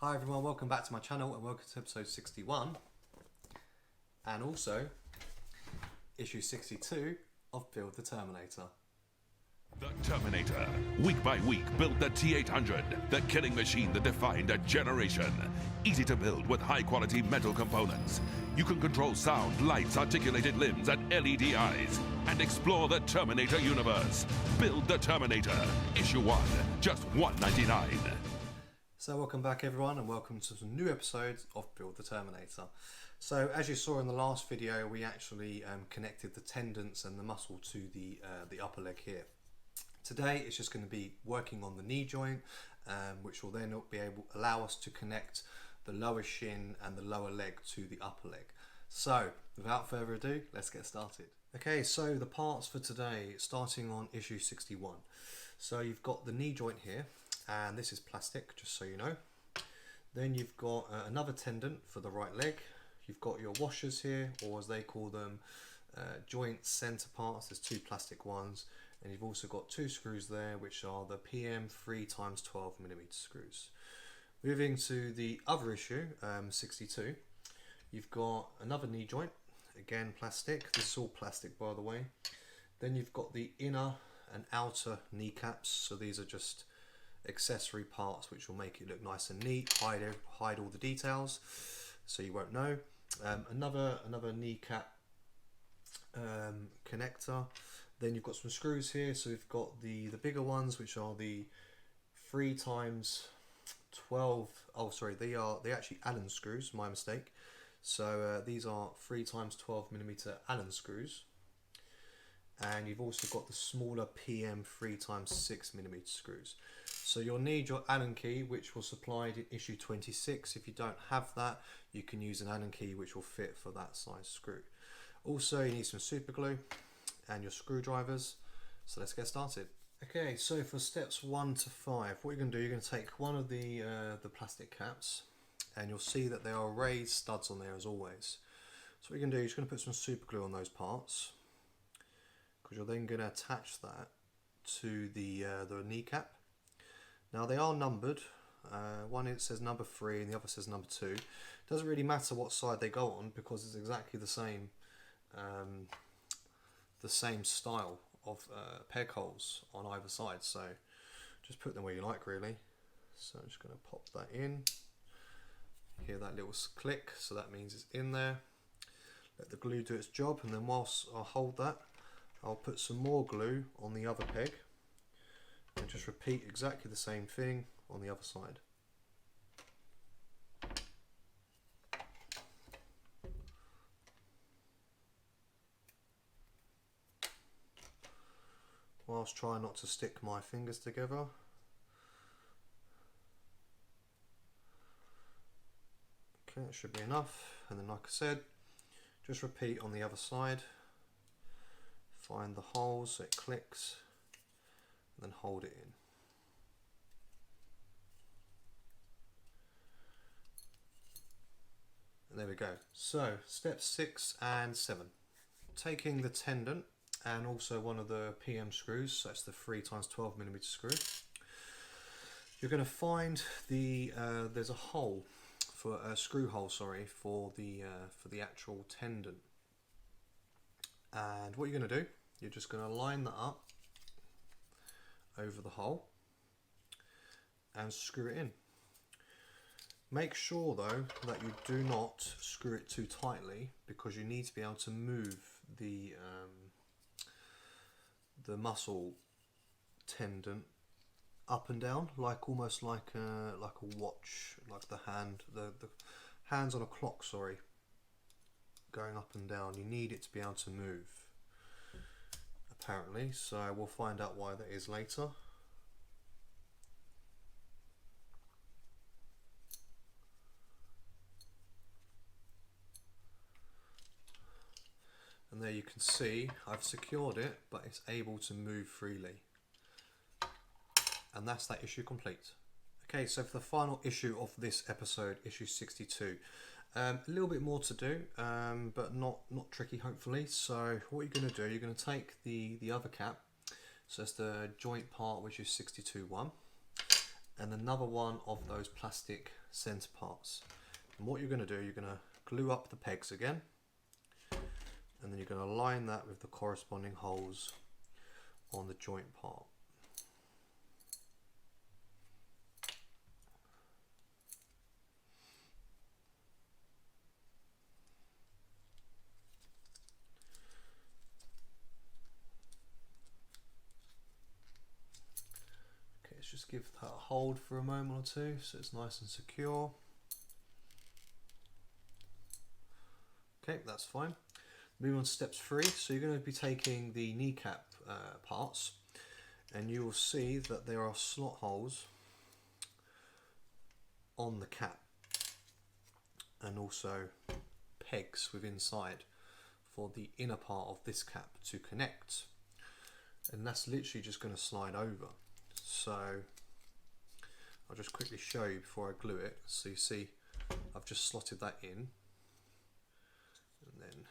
Hi everyone, welcome back to my channel and welcome to episode 61 and also issue 62 of Build the Terminator. The Terminator, week by week, built the T-800, the killing machine that defined a generation. Easy to build with high-quality metal components. You can control sound, lights, articulated limbs, and LED eyes, and explore the Terminator universe. Build the Terminator, issue 1, just $1.99. So welcome back everyone and welcome to some new episodes of Build the Terminator. So as you saw in the last video, we actually connected the tendons and the muscle to the upper leg here. Today it's just going to be working on the knee joint, which will then allow us to connect the lower shin and the lower leg to the upper leg. So without further ado, let's get started. Okay, so the parts for today, starting on issue 61. So you've got the knee joint here, and this is plastic, just so you know. Then you've got another tendon for the right leg. You've got your washers here, or as they call them, joint center parts. There's two plastic ones, and you've also got two screws there, which are the PM 3x12mm screws. Moving to the other issue, 62, you've got another knee joint, again plastic. This is all plastic, by the way. Then you've got the inner and outer kneecaps, so these are just accessory parts which will make it look nice and neat, hide all the details so you won't know. Another kneecap connector. Then you've got some screws here, so we've got the bigger ones, which are the 3x12. Oh sorry, they're actually Allen screws, my mistake. So these are 3x12mm Allen screws. And you've also got the smaller PM 3x6mm screws. So you'll need your Allen key, which was supplied in issue 26. If you don't have that, you can use an Allen key which will fit for that size screw. Also, you need some super glue and your screwdrivers. So let's get started. Okay, so for steps 1 to 5, what you're going to do, you're going to take one of the plastic caps, and you'll see that there are raised studs on there as always. So what you're going to do, you're just going to put some super glue on those parts, because you're then going to attach that to the kneecap. Now they are numbered. One it says number 3 and the other says number 2. It doesn't really matter what side they go on because it's exactly the same style of peg holes on either side. So just put them where you like really. So I'm just going to pop that in. Hear that little click, so that means it's in there. Let the glue do its job, and then whilst I hold that, I'll put some more glue on the other peg and just repeat exactly the same thing on the other side. Whilst trying not to stick my fingers together. Okay, that should be enough. And then like I said, just repeat on the other side. Find the holes so it clicks, and then hold it in. And there we go. So steps 6 and 7. Taking the tendon and also one of the PM screws, so that's the 3x12mm screw. You're going to find there's a hole for a screw hole, sorry, for the actual tendon. And what you're going to do, you're just going to line that up over the hole and screw it in. Make sure though that you do not screw it too tightly, because you need to be able to move the muscle tendon up and down, almost like a watch, like the hands on a clock, sorry, going up and down. You need it to be able to move, apparently, so we'll find out why that is later. And there you can see I've secured it, but it's able to move freely. And that's that issue complete. Okay, so for the final issue of this episode, issue 62, a little bit more to do, but not tricky, hopefully. So what you're going to do, you're going to take the other cap, so that's the joint part, which is 62-1, and another one of those plastic centre parts. And what you're going to do, you're going to glue up the pegs again, and then you're going to align that with the corresponding holes on the joint part. Okay, let's just give that a hold for a moment or two so it's nice and secure. Okay, that's fine. Moving on to steps 3. So you're going to be taking the kneecap parts, and you will see that there are slot holes on the cap and also pegs within inside for the inner part of this cap to connect, and that's literally just going to slide over. So I'll just quickly show you before I glue it. So you see I've just slotted that in, and then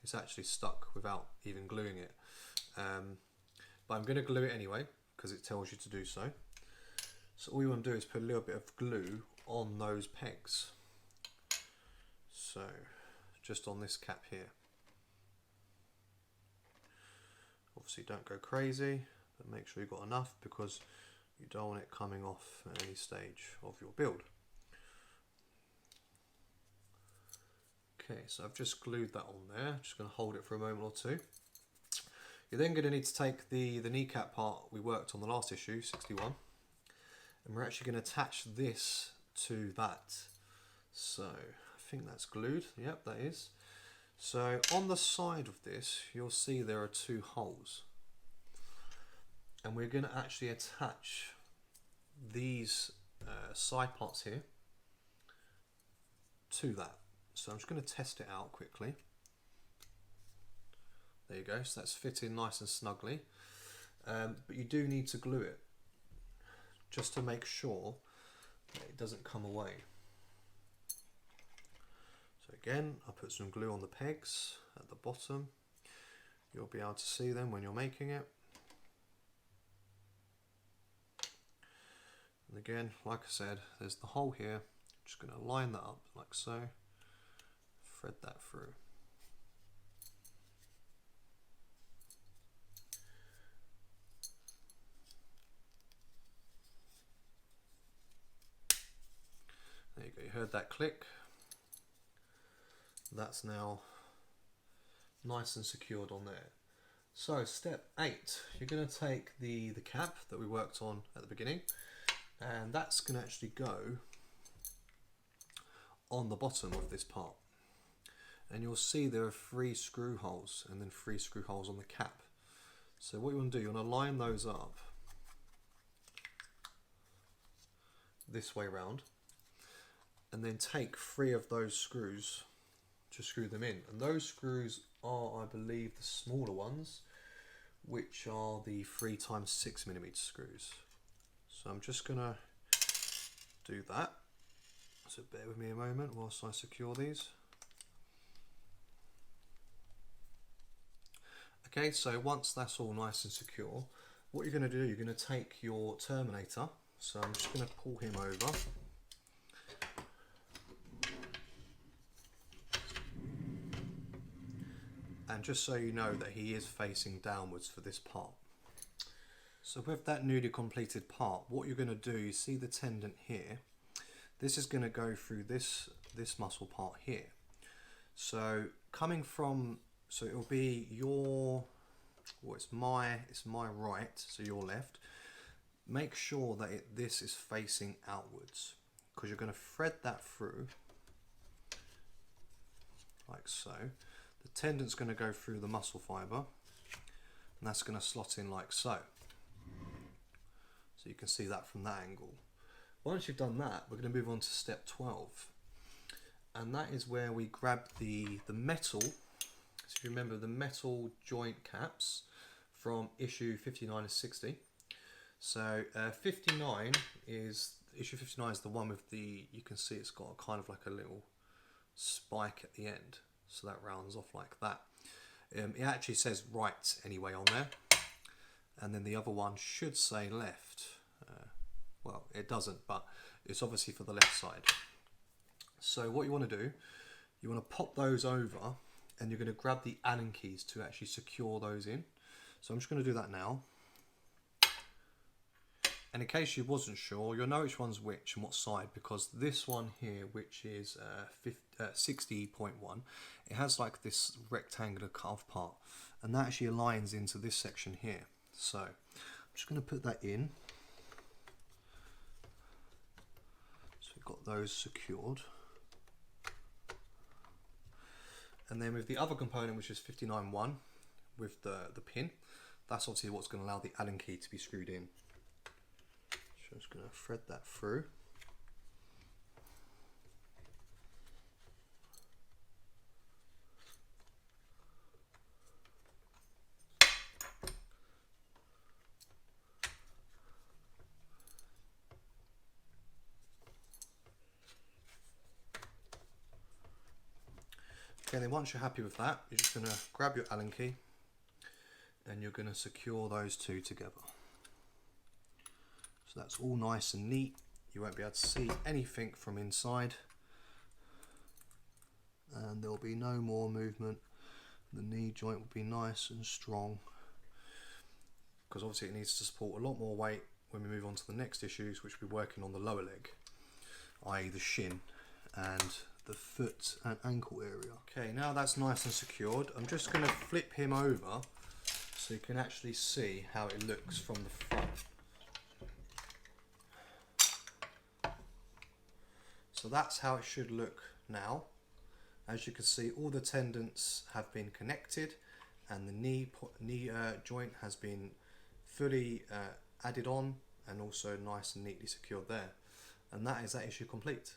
it's actually stuck without even gluing it, but I'm going to glue it anyway because it tells you to do so. So all you want to do is put a little bit of glue on those pegs, so just on this cap here. Obviously don't go crazy, but make sure you've got enough because you don't want it coming off at any stage of your build. Okay, so I've just glued that on there. Just going to hold it for a moment or two. You're then going to need to take the kneecap part we worked on the last issue, 61, and we're actually going to attach this to that. So I think that's glued. Yep, that is. So on the side of this, you'll see there are 2 holes, and we're going to actually attach these side parts here to that. So I'm just going to test it out quickly. There you go, so that's fitting nice and snugly, but you do need to glue it just to make sure that it doesn't come away. So again, I put some glue on the pegs at the bottom. You'll be able to see them when you're making it. And again, like I said, there's the hole here. Just going to line that up like so, thread that through. There you go, you heard that click. That's now nice and secured on there. So step 8, you're going to take the cap that we worked on at the beginning, and that's going to actually go on the bottom of this part. And you'll see there are 3 screw holes and then 3 screw holes on the cap. So what you want to do, you want to line those up this way round, and then take 3 of those screws to screw them in. And those screws are, I believe, the smaller ones, which are the 3x6mm screws. So I'm just going to do that. So bear with me a moment whilst I secure these. Okay, so once that's all nice and secure, what you're going to do, you're going to take your Terminator. So I'm just going to pull him over. And just so you know that he is facing downwards for this part. So with that newly completed part, what you're going to do, you see the tendon here. This is going to go through this muscle part here. So coming from, so it'll be your, well, it's my right, so your left. Make sure that this is facing outwards, because you're going to thread that through like so. The tendon's going to go through the muscle fibre, and that's going to slot in like so. So you can see that from that angle. Once you've done that, we're going to move on to step 12, and that is where we grab the metal. So if you remember the metal joint caps from issue 59 and 60. So 59 is, issue 59 is the one with the, you can see it's got a kind of like a little spike at the end. So that rounds off like that. It actually says right anyway on there, and then the other one should say left. well, it doesn't, but it's obviously for the left side. So what you want to do, you want to pop those over, and you're going to grab the Allen keys to actually secure those in. So I'm just going to do that now. And in case you wasn't sure, you'll know which one's which and what side, because this one here, which is 60.1, it has like this rectangular cut-off part, and that actually aligns into this section here. So I'm just going to put that in. So we've got those secured. And then with the other component, which is 59.1, with the pin, that's obviously what's going to allow the Allen key to be screwed in. So I'm just going to thread that through. Okay, then once you're happy with that, you're just going to grab your Allen key and you're going to secure those two together. So that's all nice and neat. You won't be able to see anything from inside, and there'll be no more movement. The knee joint will be nice and strong, because obviously it needs to support a lot more weight when we move on to the next issues, which we'll be working on the lower leg, i.e. the shin and the foot and ankle area. Okay, now that's nice and secured, I'm just going to flip him over so you can actually see how it looks from the front. So that's how it should look now. As you can see, all the tendons have been connected, and the knee joint has been fully added on, and also nice and neatly secured there. And that is that issue complete.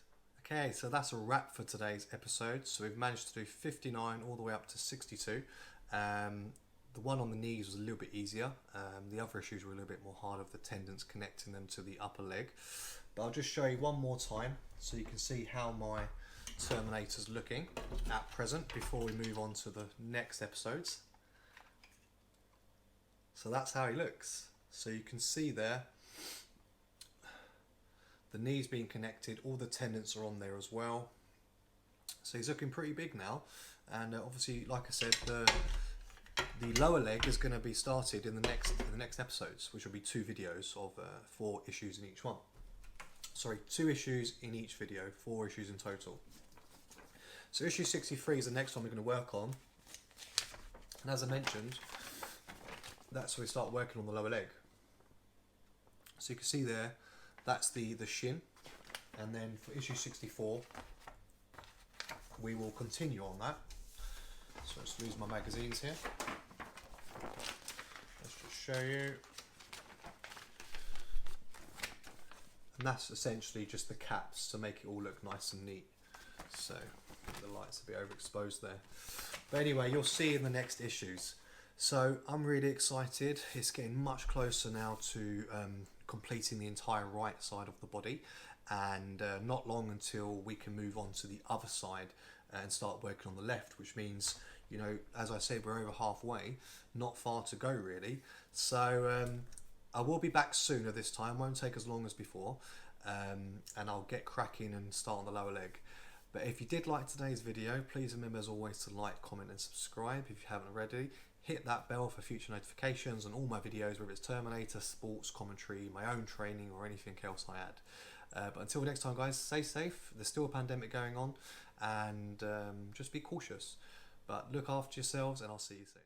Okay, so that's a wrap for today's episode. So we've managed to do 59 all the way up to 62. The one on the knees was a little bit easier. The other issues were a little bit more hard, of the tendons connecting them to the upper leg. But I'll just show you one more time so you can see how my Terminator's looking at present before we move on to the next episodes. So that's how he looks. So you can see there, the knee's being connected, all the tendons are on there as well. So he's looking pretty big now, and obviously, like I said, the lower leg is going to be started in the next episodes, which will be 2 videos of 4 issues in each one. Sorry, 2 issues in each video, 4 issues in total. So issue 63 is the next one we're going to work on, and as I mentioned, that's where we start working on the lower leg. So you can see there, that's the shin, and then for issue 64 we will continue on that. So let's lose my magazines here. Let's just show you. And that's essentially just the caps to make it all look nice and neat. So the light's a bit overexposed there. But anyway, you'll see in the next issues. So I'm really excited. It's getting much closer now to completing the entire right side of the body, and not long until we can move on to the other side and start working on the left, which means, you know, as I said, we're over halfway, not far to go really. So I will be back sooner this time, won't take as long as before, and I'll get cracking and start on the lower leg. But if you did like today's video, please remember as always to like, comment and subscribe if you haven't already. Hit that bell for future notifications on all my videos, whether it's Terminator, sports, commentary, my own training or anything else I add. But until next time guys, stay safe, there's still a pandemic going on, and just be cautious. But look after yourselves, and I'll see you soon.